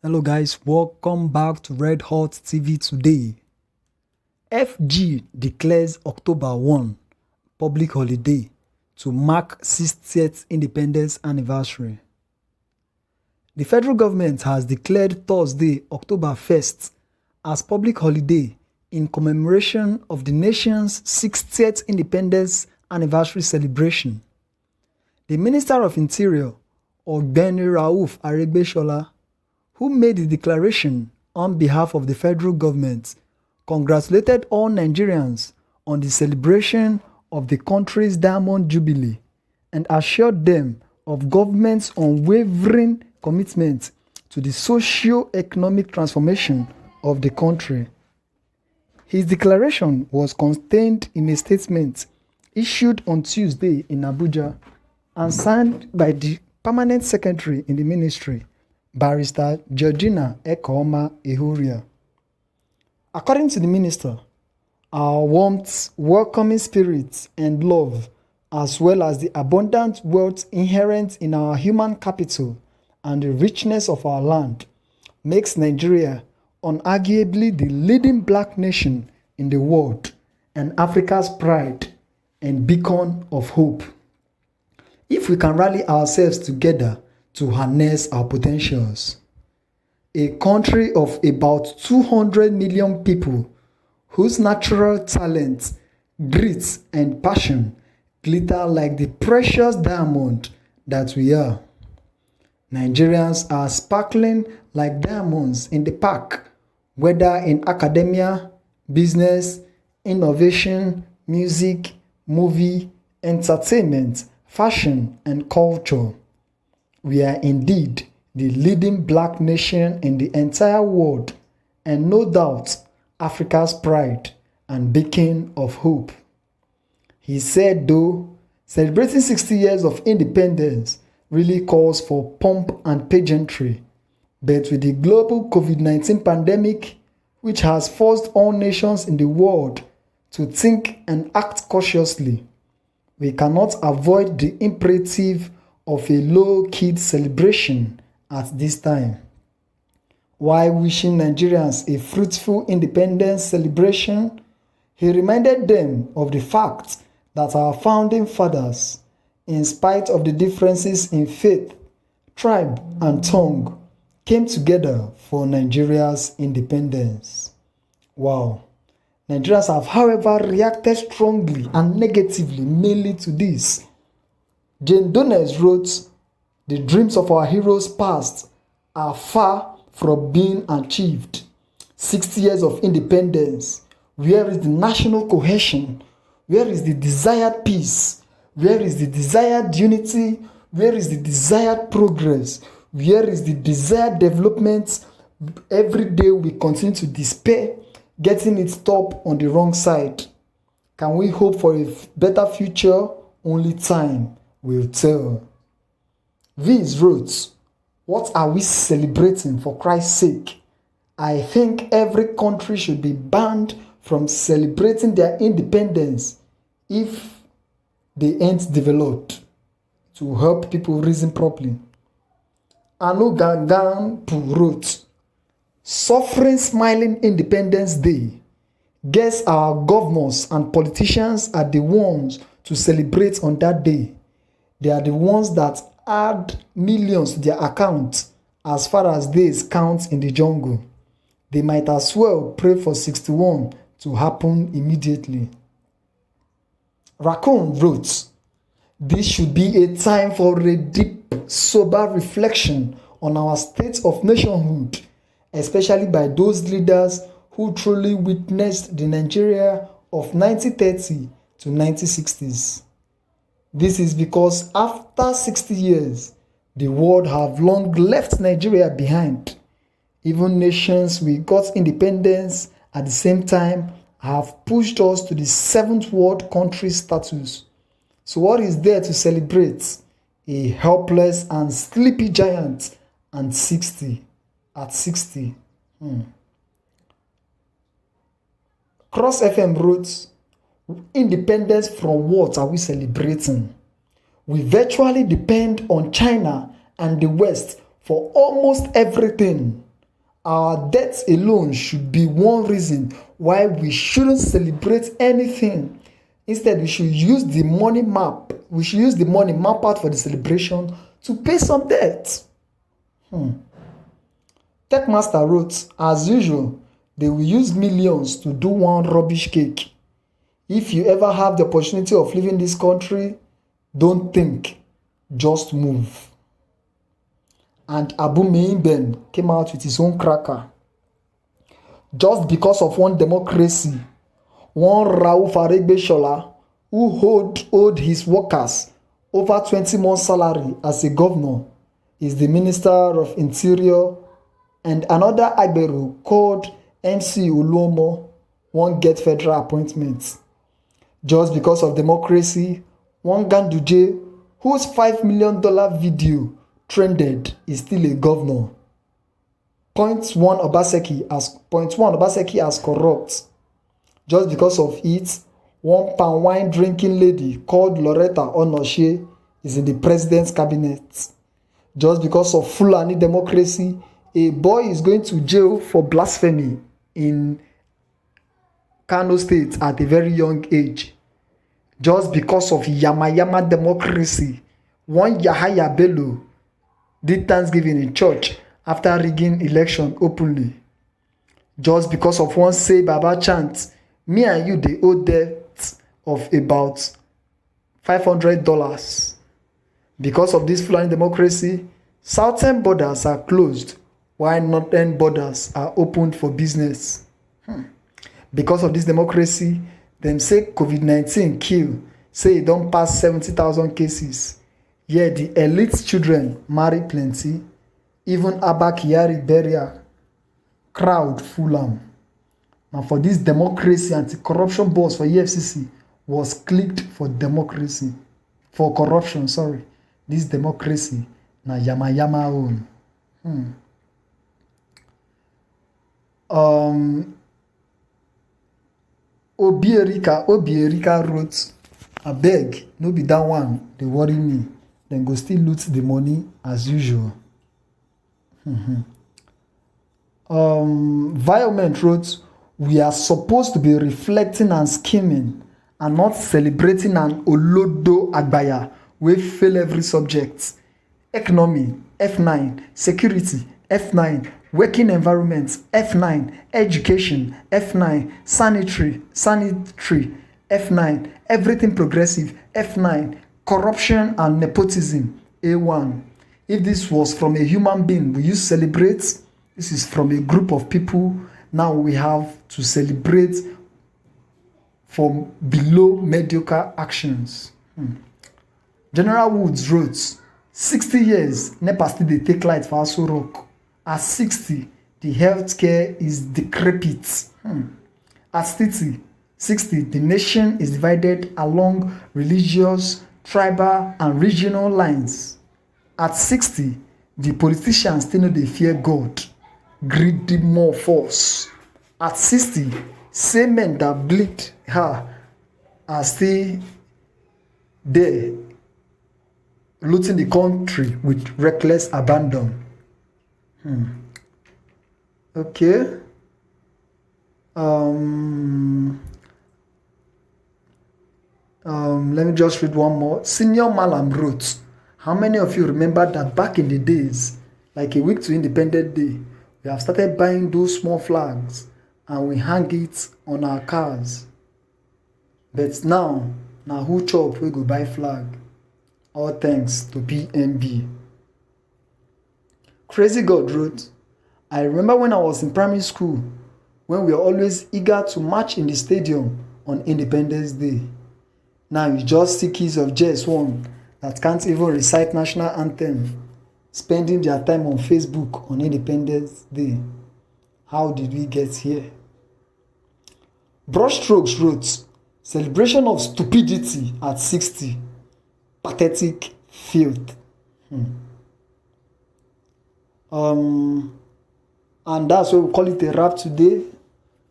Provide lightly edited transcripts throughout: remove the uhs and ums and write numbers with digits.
Hello guys, welcome back to Red Hot TV today. FG declares October 1 public holiday to mark 60th independence anniversary. The federal government has declared Thursday, October 1st as public holiday in commemoration of the nation's 60th independence anniversary celebration. The Minister of Interior, Ogbeni Rauf Aregbesola, who made the declaration on behalf of the federal government, congratulated all Nigerians on the celebration of the country's Diamond Jubilee and assured them of government's unwavering commitment to the socio-economic transformation of the country. His declaration was contained in a statement issued on Tuesday in Abuja and signed by the permanent secretary in the ministry, Barrister Georgina Ekoma Ihuria. According to the minister, our warmth, welcoming spirit, and love, as well as the abundant wealth inherent in our human capital and the richness of our land, makes Nigeria unarguably the leading black nation in the world and Africa's pride and beacon of hope. If we can rally ourselves together to harness our potentials. A country of about 200 million people whose natural talent, grit, and passion glitter like the precious diamond that we are. Nigerians are sparkling like diamonds in the park, whether in academia, business, innovation, music, movie, entertainment, fashion, and culture. We are indeed the leading black nation in the entire world and no doubt Africa's pride and beacon of hope. He said, though, celebrating 60 years of independence really calls for pomp and pageantry, but with the global COVID-19 pandemic, which has forced all nations in the world to think and act cautiously, we cannot avoid the imperative of a low-key celebration at this time. While wishing Nigerians a fruitful independence celebration, he reminded them of the fact that our founding fathers, in spite of the differences in faith, tribe, and tongue, came together for Nigeria's independence. Wow. Nigerians have, however, reacted strongly and negatively mainly to this. Jane Donners wrote, "The dreams of our heroes past are far from being achieved. 60 years of independence. Where is the national cohesion? Where is the desired peace? Where is the desired unity? Where is the desired progress? Where is the desired development? Every day we continue to despair, getting it stopped on the wrong side. Can we hope for a better future? Only time will tell." Viz wrote, "What are we celebrating for Christ's sake? I think every country should be banned from celebrating their independence if they ain't developed, to help people reason properly." Anu Gangan wrote, "Suffering smiling Independence Day. Guess our governors and politicians are the ones to celebrate on that day. They are the ones that add millions to their account as far as days count in the jungle. They might as well pray for 61 to happen immediately." Raccoon wrote, "This should be a time for a deep, sober reflection on our state of nationhood, especially by those leaders who truly witnessed the Nigeria of 1930 to 1960s. This is because after 60 years, the world have long left Nigeria behind. Even nations we got independence at the same time have pushed us to the 7th world country status. So what is there to celebrate? A helpless and sleepy giant at 60. Cross FM wrote, "Independence from what are we celebrating? We virtually depend on China and the West for almost everything. Our deaths alone should be one reason why we shouldn't celebrate anything. Instead, we should use the money map. We should use the money map out for the celebration to pay some debts. Techmaster wrote, as usual, they will use millions to do one rubbish cake. If you ever have the opportunity of leaving this country, don't think, just move. And Abu Meimben came out with his own cracker. Just because of one democracy, one Rauf Aregbesola, who owed his workers over 20 months' salary as a governor, is the Minister of Interior, and another Agberu called MC Uluomo won't get federal appointments. Just because of democracy, one Ganduje, whose $5 million video trended, is still a governor. Point one Obaseki as corrupt. Just because of it, one palm wine drinking lady called Loretta Onoshe is in the president's cabinet. Just because of Fulani democracy, a boy is going to jail for blasphemy in Kano State at a very young age. Just because of Yamayama democracy, one Yahaya Bello did Thanksgiving in church after rigging election openly. Just because of one Say Baba chant, me and you they owe debt of about $500. Because of this Fulani democracy, southern borders are closed while northern borders are opened for business. Because of this democracy, them say COVID-19 kill, say it don't pass 70,000 cases. Yet the elite children marry plenty. Even Abba Kyari burial crowd full am. Now for this democracy, anti-corruption boss for EFCC was clicked for democracy. For corruption, sorry. This democracy na yama own. Obi Erika wrote, abeg, no be that one, they worry me. Then go still loot the money as usual. Violent wrote, we are supposed to be reflecting and scheming and not celebrating an Olodo Agbaya wey fail every subject. Economy, F9, security, F9, working environment, F9, education, F9, sanitary, F9, everything progressive, F9, corruption and nepotism, A1. If this was from a human being, will you celebrate? This is from a group of people. Now we have to celebrate for below mediocre actions. General Woods wrote, 60 years, NEPA still dey take light for Aso Rock. At 60, the healthcare is decrepit. At 60, the nation is divided along religious, tribal, and regional lines. At 60, the politicians still no dey fear God. Greedy more force. At 60, same men that bleed her are still there, looting the country with reckless abandon. Okay. Let me just read one more. Senior Malam wrote, how many of you remember that back in the days, like a week to Independence Day, we have started buying those small flags and we hang it on our cars. But now who chop we go buy flag? All thanks to PNB. Crazy God wrote, I remember when I was in primary school, when we were always eager to march in the stadium on Independence Day. Now you just see kids of JS1 that can't even recite national anthem, spending their time on Facebook on Independence Day. How did we get here? Brushstrokes wrote, celebration of stupidity at 60. Pathetic filth. And that's why we call it a wrap today.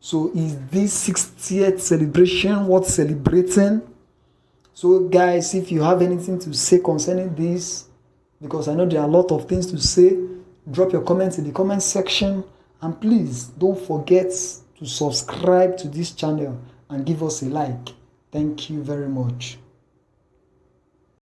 So is this 60th celebration worth celebrating? So guys, if you have anything to say concerning this, because I know there are a lot of things to say, drop your comments in the comment section And please don't forget to subscribe to this channel and give us a like. Thank you very much.